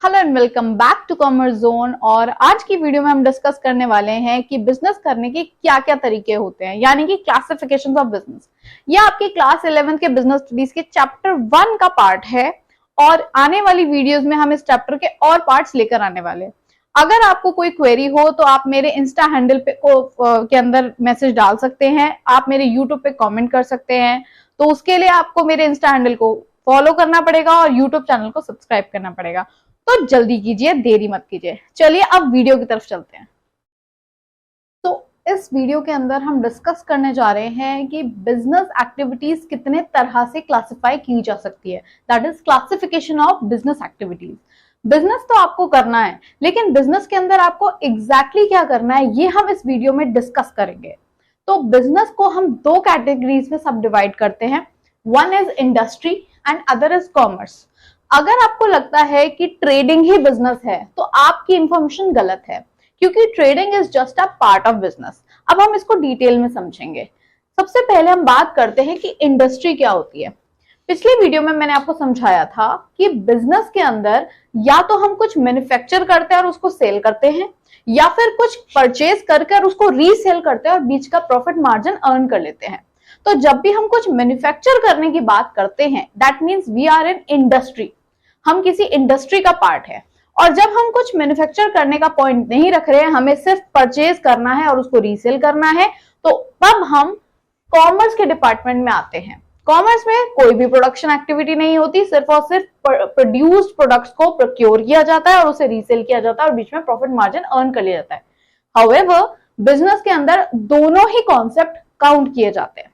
Hello and welcome back to commerce zone. और आज की वीडियो में हम डिस्कस करने वाले हैं कि बिजनेस करने के क्या क्या तरीके होते हैं, यानी कि क्लासिफिकेशंस ऑफ बिजनेस। ये आपकी क्लास 11 के बिजनेस स्टडीज के चैप्टर 1 का पार्ट है और आने वाली वीडियोस में हम इस चैप्टर के और पार्ट्स लेकर आने वाले हैं। अगर आपको कोई क्वेरी हो तो आप मेरे इंस्टा हैंडल पे के अंदर मैसेज डाल सकते हैं, आप मेरे यूट्यूब पे कॉमेंट कर सकते हैं। तो उसके लिए आपको मेरे इंस्टा हैंडल को फॉलो करना पड़ेगा और यूट्यूब चैनल को सब्सक्राइब करना पड़ेगा। तो जल्दी कीजिए, देरी मत कीजिए। चलिए अब वीडियो की तरफ चलते हैं। तो इस वीडियो के अंदर हम डिस्कस करने जा रहे हैं कि बिजनेस एक्टिविटीज कितने तरह से क्लासिफाई की जा सकती है, that is classification of business activities. Business तो आपको करना है, लेकिन बिजनेस के अंदर आपको एग्जैक्टली क्या करना है ये हम इस वीडियो में डिस्कस करेंगे। तो बिजनेस को हम दो कैटेगरीज में सब डिवाइड करते हैं, one is industry and other is commerce. अगर आपको लगता है कि ट्रेडिंग ही बिजनेस है तो आपकी इंफॉर्मेशन गलत है, क्योंकि trading is just a part of business. अब हम इसको डिटेल में समझेंगे। सबसे पहले हम बात करते हैं कि इंडस्ट्री क्या होती है। पिछली वीडियो में मैंने आपको समझाया था कि बिजनेस के अंदर या तो हम कुछ मैन्युफैक्चर करते हैं और उसको सेल करते हैं, या फिर कुछ परचेज करके उसको रीसेल करते हैं और बीच का प्रॉफिट मार्जिन अर्न कर लेते हैं। तो जब भी हम कुछ मैन्युफैक्चर करने की बात करते हैं, that means we are in industry, हम किसी इंडस्ट्री का पार्ट है। और जब हम कुछ मैन्युफैक्चर करने का पॉइंट नहीं रख रहे हैं, हमें सिर्फ परचेज करना है और उसको रीसेल करना है, तो तब हम कॉमर्स के डिपार्टमेंट में आते हैं। कॉमर्स में कोई भी प्रोडक्शन एक्टिविटी नहीं होती, सिर्फ और सिर्फ प्रोड्यूस्ड प्रोडक्ट्स को प्रोक्योर किया जाता है और उसे रीसेल किया जाता है और बीच में प्रॉफिट मार्जिन अर्न कर लिया जाता है। हाउएवर बिजनेस के अंदर दोनों ही कॉन्सेप्ट काउंट किए जाते हैं।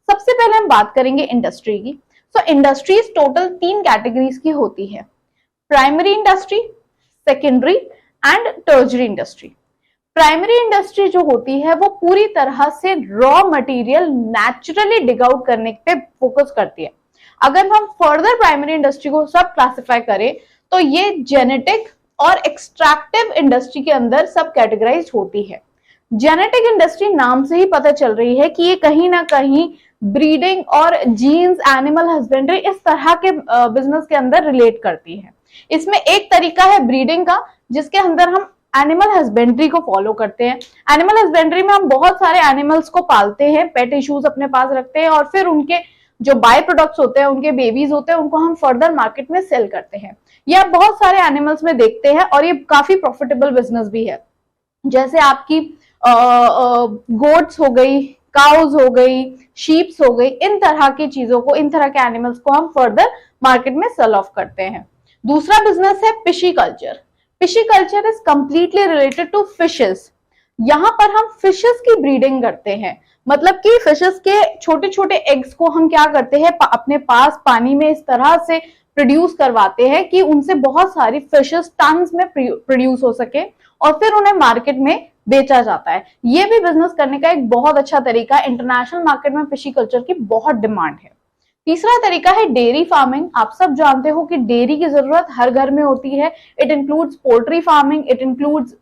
सबसे पहले हम बात करेंगे इंडस्ट्री की। तो इंडस्ट्रीज टोटल 3 कैटेगरीज की होती है, primary industry, secondary and टर्जरी industry. Primary industry जो होती है वो पूरी तरह से raw material naturally dig out करने पे फोकस करती है। अगर हम फर्दर प्राइमरी इंडस्ट्री को सब क्लासिफाई करें तो ये जेनेटिक और एक्सट्रैक्टिव इंडस्ट्री के अंदर सब कैटेगराइज होती है। जेनेटिक इंडस्ट्री नाम से ही पता चल रही है कि ये कहीं ना कहीं ब्रीडिंग और जीन्स, एनिमल हस्बेंड्री, इस तरह के बिजनेस के अंदर रिलेट करती है। इसमें एक तरीका है ब्रीडिंग का, जिसके अंदर हम एनिमल हस्बेंड्री को फॉलो करते हैं। एनिमल हस्बेंड्री में हम बहुत सारे एनिमल्स को पालते हैं, पेट इश्यूज अपने पास रखते हैं और फिर उनके जो बाय प्रोडक्ट्स होते हैं, उनके बेबीज होते हैं, उनको हम फर्दर मार्केट में सेल करते हैं। ये आप बहुत सारे एनिमल्स में देखते हैं और ये काफी प्रॉफिटेबल बिजनेस भी है। जैसे आपकी गोट्स हो गई, काउज हो गई, शीप्स हो गई, इन तरह की चीजों को, इन तरह के एनिमल्स को हम फर्दर मार्केट में सेल ऑफ करते हैं। दूसरा बिजनेस है pisciculture. Pisciculture is completely related to fishes. यहां पर हम फिशेस की ब्रीडिंग करते हैं, मतलब कि फिशेस के छोटे छोटे एग्स को हम क्या करते हैं, अपने पास पानी में इस तरह से प्रोड्यूस करवाते हैं कि उनसे बहुत सारी फिशेस टन्स में प्रोड्यूस हो सके और फिर उन्हें मार्केट में बेचा जाता है। ये भी बिजनेस करने का एक बहुत अच्छा तरीका है। इंटरनेशनल मार्केट में फिशीकल्चर की बहुत डिमांड है। तीसरा तरीका है डेयरी फार्मिंग। आप सब जानते हो कि डेयरी की जरूरत हर घर में होती है। It includes poultry farming, it includes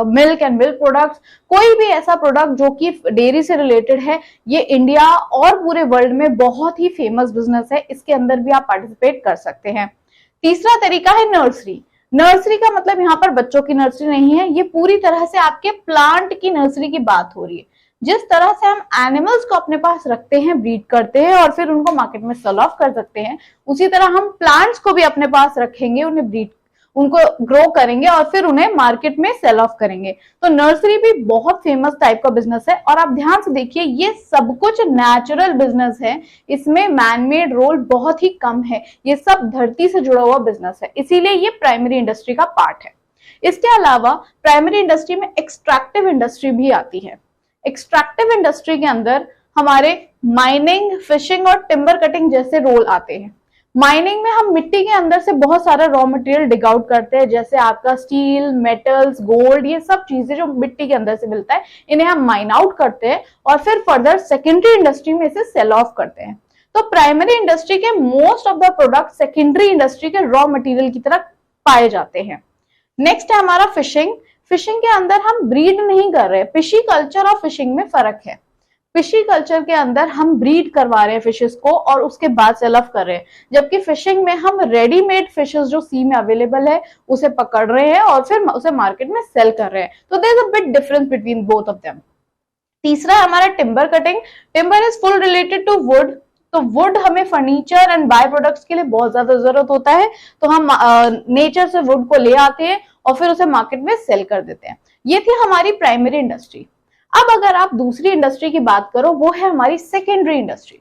milk and milk products. कोई भी ऐसा प्रोडक्ट जो कि डेयरी से रिलेटेड है, ये इंडिया और पूरे वर्ल्ड में बहुत ही फेमस बिजनेस है। इसके अंदर भी आप पार्टिसिपेट कर सकते हैं। तीसरा तरीका है नर्सरी। नर्सरी का मतलब यहाँ पर बच्चों की नर्सरी नहीं है, ये पूरी तरह से आपके प्लांट की नर्सरी की बात हो रही है। जिस तरह से हम एनिमल्स को अपने पास रखते हैं, ब्रीड करते हैं और फिर उनको मार्केट में सेल ऑफ कर सकते हैं, उसी तरह हम प्लांट्स को भी अपने पास रखेंगे, उनको ग्रो करेंगे और फिर उन्हें मार्केट में सेल ऑफ करेंगे। तो नर्सरी भी बहुत फेमस टाइप का बिजनेस है। और आप ध्यान से देखिए, ये सब कुछ नेचुरल बिजनेस है, इसमें मैनमेड रोल बहुत ही कम है। ये सब धरती से जुड़ा हुआ बिजनेस है, इसीलिए ये प्राइमरी इंडस्ट्री का पार्ट है। इसके अलावा प्राइमरी इंडस्ट्री में एक्सट्रैक्टिव इंडस्ट्री भी आती है। एक्सट्रैक्टिव इंडस्ट्री के अंदर हमारे माइनिंग, फिशिंग और टिम्बर कटिंग जैसे रोल आते हैं। माइनिंग में हम मिट्टी के अंदर से बहुत सारा रॉ मटेरियल डिग आउट करते हैं, जैसे आपका स्टील, मेटल्स, गोल्ड, ये सब चीजें जो मिट्टी के अंदर से मिलता है, इन्हें हम माइन आउट करते हैं और फिर फर्दर सेकेंडरी इंडस्ट्री में इसे सेल ऑफ करते हैं। तो प्राइमरी इंडस्ट्री के most of the product secondary industry के रॉ मटेरियल की तरह पाए जाते हैं। नेक्स्ट है हमारा फिशिंग। फिशिंग के अंदर हम ब्रीड नहीं कर रहे। फिशी कल्चर और फिशिंग में फर्क है। फिशी कल्चर के अंदर हम ब्रीड करवा रहे हैं फिशेस को और उसके बाद सेल ऑफ कर रहे हैं, जबकि फिशिंग में हम रेडीमेड फिशेस जो सी में अवेलेबल है उसे पकड़ रहे हैं और फिर उसे मार्केट में सेल कर रहे हैं। तो there is a big difference between both of them. तीसरा है हमारा timber cutting. Timber is full related to wood. तो वुड हमें फर्नीचर एंड बाय प्रोडक्ट्स के लिए बहुत ज्यादा जरूरत होता है, तो हम नेचर से वुड को ले आते हैं और फिर उसे मार्केट में सेल कर देते हैं। ये थी हमारी प्राइमरी इंडस्ट्री। अब अगर आप दूसरी इंडस्ट्री की बात करो, वो है हमारी सेकेंडरी इंडस्ट्री।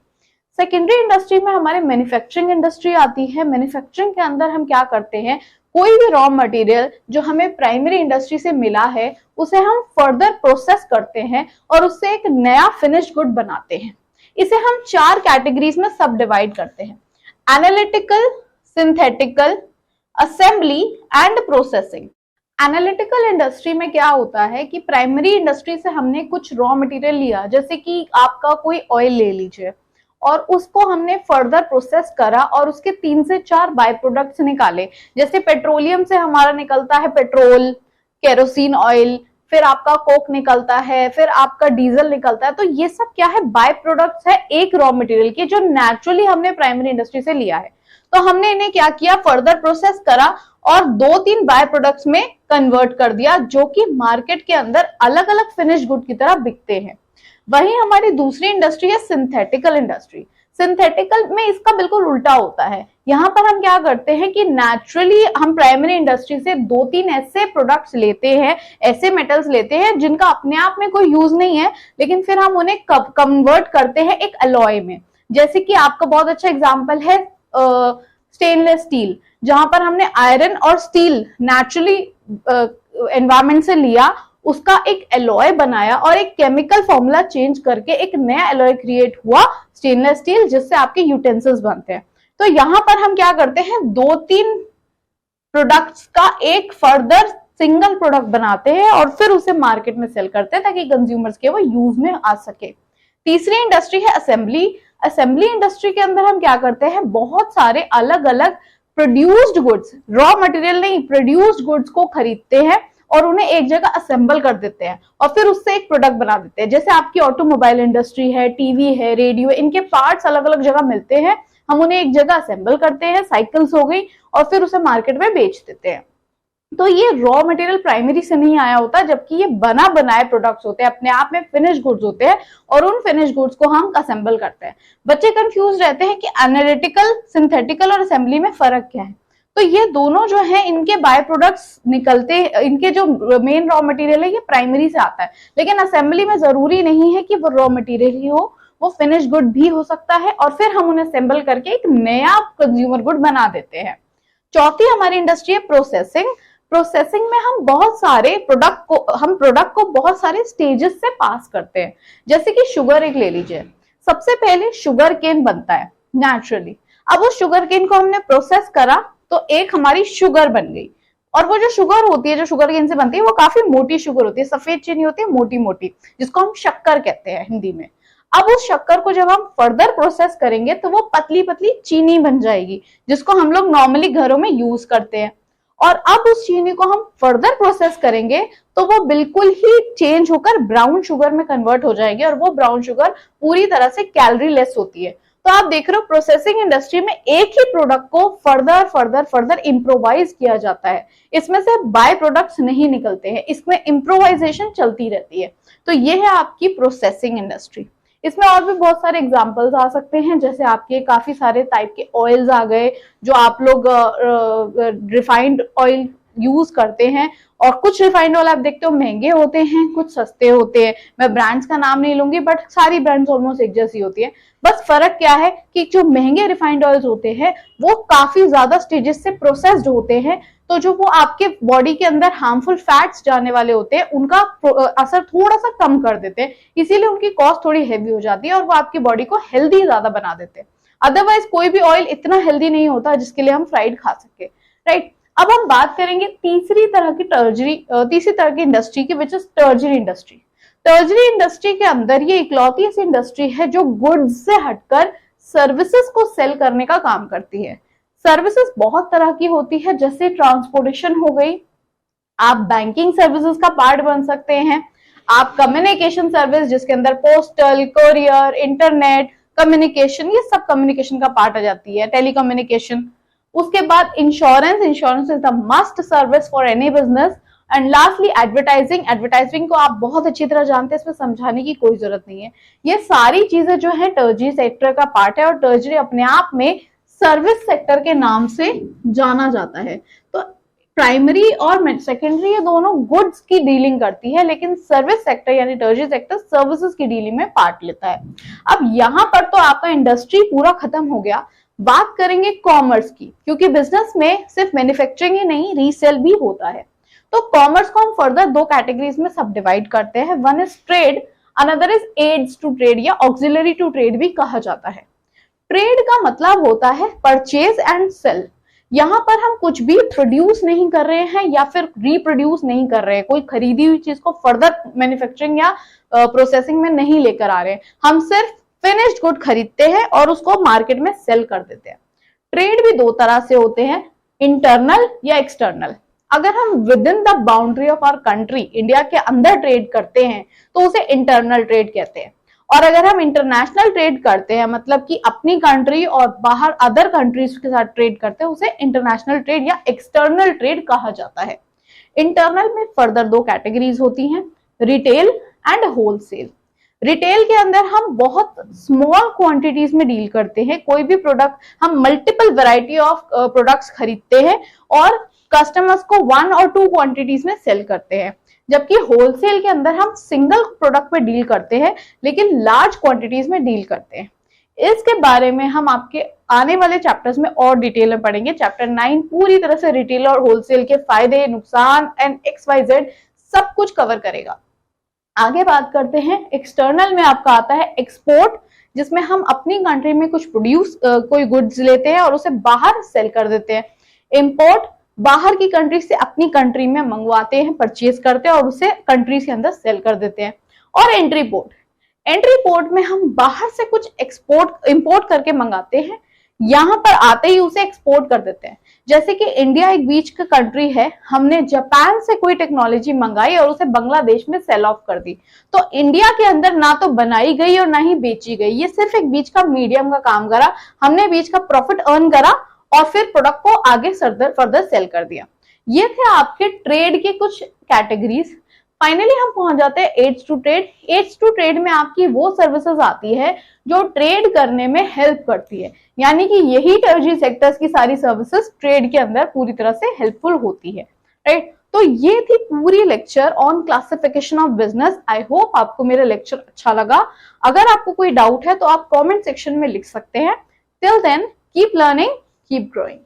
सेकेंडरी इंडस्ट्री में हमारे मैन्युफैक्चरिंग इंडस्ट्री आती है। मैन्युफैक्चरिंग के अंदर हम क्या करते हैं, कोई भी रॉ मटेरियल जो हमें प्राइमरी इंडस्ट्री से मिला है उसे हम फर्दर प्रोसेस करते हैं और उससे एक नया फिनिश गुड बनाते हैं। इसे हम 4 कैटेगरीज में सब डिवाइड करते हैं: analytical, synthetical, assembly and processing. Analytical industry में क्या होता है कि प्राइमरी इंडस्ट्री से हमने कुछ रॉ मटेरियल लिया, जैसे कि आपका कोई ऑयल ले लीजिए, और उसको हमने फर्दर प्रोसेस करा और उसके 3 से 4 बाय प्रोडक्ट्स निकाले। जैसे पेट्रोलियम से हमारा निकलता है पेट्रोल, केरोसिन ऑयल, फिर आपका कोक निकलता है, फिर आपका डीजल निकलता है। तो ये सब क्या है, बाय प्रोडक्ट्स है एक रॉ मटेरियल के, जो नेचुरली हमने प्राइमरी इंडस्ट्री से लिया है। तो हमने इन्हें क्या किया, फर्दर प्रोसेस करा और 2-3 बाय प्रोडक्ट्स में कन्वर्ट कर दिया, जो कि मार्केट के अंदर अलग अलग फिनिश गुड की तरह बिकते हैं। वहीं हमारी दूसरी इंडस्ट्री है सिंथेटिकल इंडस्ट्री। सिंथेटिकल में इसका बिल्कुल उल्टा होता है। यहाँ पर हम क्या करते हैं कि नेचुरली हम प्राइमरी इंडस्ट्री से 2-3 ऐसे प्रोडक्ट्स लेते हैं, ऐसे मेटल्स लेते हैं जिनका अपने आप में कोई यूज नहीं है, लेकिन फिर हम उन्हें कन्वर्ट करते हैं एक अलॉय में। जैसे कि आपका बहुत अच्छा एग्जाम्पल है स्टेनलेस स्टील, जहां पर हमने आयरन और स्टील नेचुरली एनवायरमेंट से लिया, उसका एक एलॉय बनाया और एक केमिकल फॉर्मूला चेंज करके एक नया एलॉय क्रिएट हुआ स्टेनलेस स्टील, जिससे आपके यूटेंसिल्स बनते हैं। तो यहां पर हम क्या करते हैं, 2-3 प्रोडक्ट्स का एक फर्दर सिंगल प्रोडक्ट बनाते हैं और फिर उसे मार्केट में सेल करते हैं ताकि कंज्यूमर्स के वो यूज में आ सके। तीसरी इंडस्ट्री है असेंबली। असेंबली इंडस्ट्री के अंदर हम क्या करते हैं, बहुत सारे अलग अलग प्रोड्यूस्ड गुड्स, रॉ मटेरियल नहीं, प्रोड्यूस्ड गुड्स को खरीदते हैं और उन्हें एक जगह असेंबल कर देते हैं और फिर उससे एक प्रोडक्ट बना देते हैं। जैसे आपकी ऑटोमोबाइल इंडस्ट्री है, टीवी है, रेडियो, इनके पार्ट्स अलग अलग जगह मिलते हैं, हम उन्हें एक जगह असेंबल करते हैं, साइकिल्स हो गई, और फिर उसे मार्केट में बेच देते हैं। तो ये रॉ मटेरियल प्राइमरी से नहीं आया होता, जबकि ये बना बनाए प्रोडक्ट्स होते हैं, अपने आप में फिनिश गुड्स होते हैं और उन फिनिश गुड्स को हम असेंबल करते हैं। बच्चे कंफ्यूज रहते हैं कि एनालिटिकल, सिंथेटिकल और असेंबली में फर्क क्या है। तो ये दोनों जो है, इनके बाय प्रोडक्ट्स निकलते, इनके जो मेन रॉ मटेरियल है ये प्राइमरी से आता है, लेकिन असेंबली में जरूरी नहीं है कि वो रॉ मटेरियल ही हो, वो फिनिश गुड भी हो सकता है और फिर हम उन्हें असेंबल करके एक नया कंज्यूमर गुड बना देते हैं। चौथी हमारी इंडस्ट्री है प्रोसेसिंग। प्रोसेसिंग में हम बहुत सारे प्रोडक्ट को बहुत सारे स्टेजेस से पास करते हैं। जैसे कि शुगर एक ले लीजिए, सबसे पहले शुगर केन बनता है नेचुरली। अब उस शुगर केन को हमने प्रोसेस करा तो एक हमारी शुगर बन गई, और वो जो शुगर होती है, जो शुगर केन से बनती है, वो काफी मोटी शुगर होती है, सफेद चीनी होती है, मोटी मोटी, जिसको हम शक्कर कहते हैं हिंदी में। अब उस शक्कर को जब हम फर्दर प्रोसेस करेंगे तो वो पतली पतली चीनी बन जाएगी, जिसको हम लोग नॉर्मली घरों में यूज करते हैं। और अब उस चीनी को हम फर्दर प्रोसेस करेंगे तो वो बिल्कुल ही चेंज होकर ब्राउन शुगर में कन्वर्ट हो जाएगी, और वो ब्राउन शुगर पूरी तरह से कैलोरी लेस होती है। तो आप देख रहे हो, प्रोसेसिंग इंडस्ट्री में एक ही प्रोडक्ट को फर्दर फर्दर फर्दर इम्प्रोवाइज किया जाता है। इसमें से बाय प्रोडक्ट्स नहीं निकलते हैं, इसमें इम्प्रोवाइजेशन चलती रहती है। तो ये है आपकी प्रोसेसिंग इंडस्ट्री। इसमें और भी बहुत सारे एग्जांपल्स आ सकते हैं, जैसे आपके काफी सारे टाइप के ऑयल्स आ गए जो आप लोग रिफाइंड ऑयल यूज करते हैं, और कुछ रिफाइंड ऑयल आप देखते हो महंगे होते हैं, कुछ सस्ते होते हैं। मैं ब्रांड्स का नाम नहीं लूंगी, बट सारी ब्रांड्स ऑलमोस्ट एक जैसी होती है। बस फर्क क्या है कि जो महंगे रिफाइंड ऑयल्स होते हैं वो काफी ज्यादा स्टेजेस से प्रोसेस्ड होते हैं, तो जो वो आपके बॉडी के अंदर हार्मफुल फैट्स जाने वाले होते हैं उनका असर थोड़ा सा कम कर देते हैं, इसीलिए उनकी कॉस्ट थोड़ी हैवी हो जाती है और वो आपकी बॉडी को हेल्दी ज्यादा बना देते हैं। अदरवाइज कोई भी ऑयल इतना हेल्दी नहीं होता जिसके लिए हम फ्राइड खा सके, राइट। अब हम बात करेंगे तीसरी तरह की इंडस्ट्री की, विच इज टर्जरी इंडस्ट्री। टर्जरी इंडस्ट्री के अंदर ये इकलौती ऐसी इंडस्ट्री है जो गुड्स से हटकर सर्विसेज को सेल करने का काम करती है। सर्विसेज बहुत तरह की होती है, जैसे ट्रांसपोर्टेशन हो गई, आप बैंकिंग सर्विसेज का पार्ट बन सकते हैं, आप कम्युनिकेशन सर्विस जिसके अंदर पोस्टल, कोरियर, इंटरनेट, कम्युनिकेशन, ये सब कम्युनिकेशन का पार्ट आ जाती है, टेलीकम्युनिकेशन। उसके बाद insurance, insurance is the must service for any business. And lastly advertising, advertising को आप बहुत अच्छी तरह जानते हैं, इसमें समझाने की कोई जरूरत नहीं है। ये सारी चीजें जो है टर्जरी सेक्टर का पार्ट है, और टर्जरी अपने आप में सर्विस सेक्टर के नाम से जाना जाता है। तो प्राइमरी और सेकेंडरी ये दोनों गुड्स की डीलिंग करती है, लेकिन सर्विस सेक्टर यानी टर्जरी सेक्टर सर्विसेज की डीलिंग में पार्ट लेता है। अब यहां पर तो आपका इंडस्ट्री पूरा खत्म हो गया। बात करेंगे कॉमर्स की, क्योंकि बिजनेस में सिर्फ मैन्युफैक्चरिंग ही नहीं, रीसेल भी होता है। तो कॉमर्स को हम फर्दर दो कैटेगरीज में सब डिवाइड करते हैं। One is trade, another is aids to trade या ऑक्सिलरी टू ट्रेड भी कहा जाता है। ट्रेड का मतलब होता है परचेज एंड सेल। यहां पर हम कुछ भी प्रोड्यूस नहीं कर रहे हैं या फिर रिप्रोड्यूस नहीं कर रहे हैं, कोई खरीदी हुई चीज को फर्दर मैन्युफैक्चरिंग या प्रोसेसिंग में नहीं लेकर आ रहे हैं। हम सिर्फ फिनिश्ड गुड खरीदते हैं और उसको मार्केट में सेल कर देते हैं। ट्रेड भी दो तरह से होते हैं, इंटरनल या एक्सटर्नल। अगर हम within the boundary of our country, India के अंदर ट्रेड करते हैं तो उसे इंटरनल ट्रेड कहते हैं। और अगर हम इंटरनेशनल ट्रेड करते हैं, मतलब कि अपनी कंट्री और बाहर अदर कंट्रीज के साथ ट्रेड करते हैं, उसे इंटरनेशनल ट्रेड या एक्सटर्नल ट्रेड कहा जाता है। इंटरनल में फर्दर दो कैटेगरीज होती हैं, रिटेल एंड होलसेल। रिटेल के अंदर हम बहुत स्मॉल क्वांटिटीज में डील करते हैं। कोई भी प्रोडक्ट, हम मल्टीपल वैरायटी ऑफ प्रोडक्ट्स खरीदते हैं और कस्टमर्स को 1 और 2 क्वांटिटीज में सेल करते हैं। जबकि होलसेल के अंदर हम सिंगल प्रोडक्ट पे डील करते हैं, लेकिन लार्ज क्वांटिटीज में डील करते हैं। इसके बारे में हम आपके आने वाले चैप्टर्स में और डिटेल में पढ़ेंगे। चैप्टर 9 पूरी तरह से रिटेल और होलसेल के फायदे, नुकसान एंड XYZ सब कुछ कवर करेगा। आगे बात करते हैं, एक्सटर्नल में आपका आता है एक्सपोर्ट, जिसमें हम अपनी कंट्री में कुछ कोई गुड्स लेते हैं और उसे बाहर सेल कर देते हैं। इंपोर्ट, बाहर की कंट्री से अपनी कंट्री में मंगवाते हैं, परचेज करते हैं और उसे कंट्रीज के अंदर सेल कर देते हैं। और एंट्री पोर्ट, एंट्री पोर्ट में हम बाहर से कुछ इंपोर्ट करके मंगाते हैं, यहां पर आते ही उसे एक्सपोर्ट कर देते हैं। जैसे कि इंडिया एक बीच का कंट्री है, हमने जापान से कोई टेक्नोलॉजी मंगाई और उसे बांग्लादेश में सेल ऑफ कर दी, तो इंडिया के अंदर ना तो बनाई गई और ना ही बेची गई, ये सिर्फ एक बीच का मीडियम का काम करा। हमने बीच का प्रॉफिट अर्न करा और फिर प्रोडक्ट को आगे फर्दर सेल कर दिया। ये थे आपके ट्रेड के कुछ कैटेगरीज। फाइनली हम पहुंच जाते हैं aids to trade. Aids to trade में आपकी वो सर्विसेज आती है जो ट्रेड करने में हेल्प करती है, यानी कि यही टर्जरी सेक्टर्स की सारी सर्विसेज ट्रेड के अंदर पूरी तरह से हेल्पफुल होती है, राइट। तो ये थी पूरी lecture on classification of business. I hope आपको मेरा लेक्चर अच्छा लगा। अगर आपको कोई डाउट है तो आप कॉमेंट सेक्शन में लिख सकते हैं। Till then keep learning, keep growing.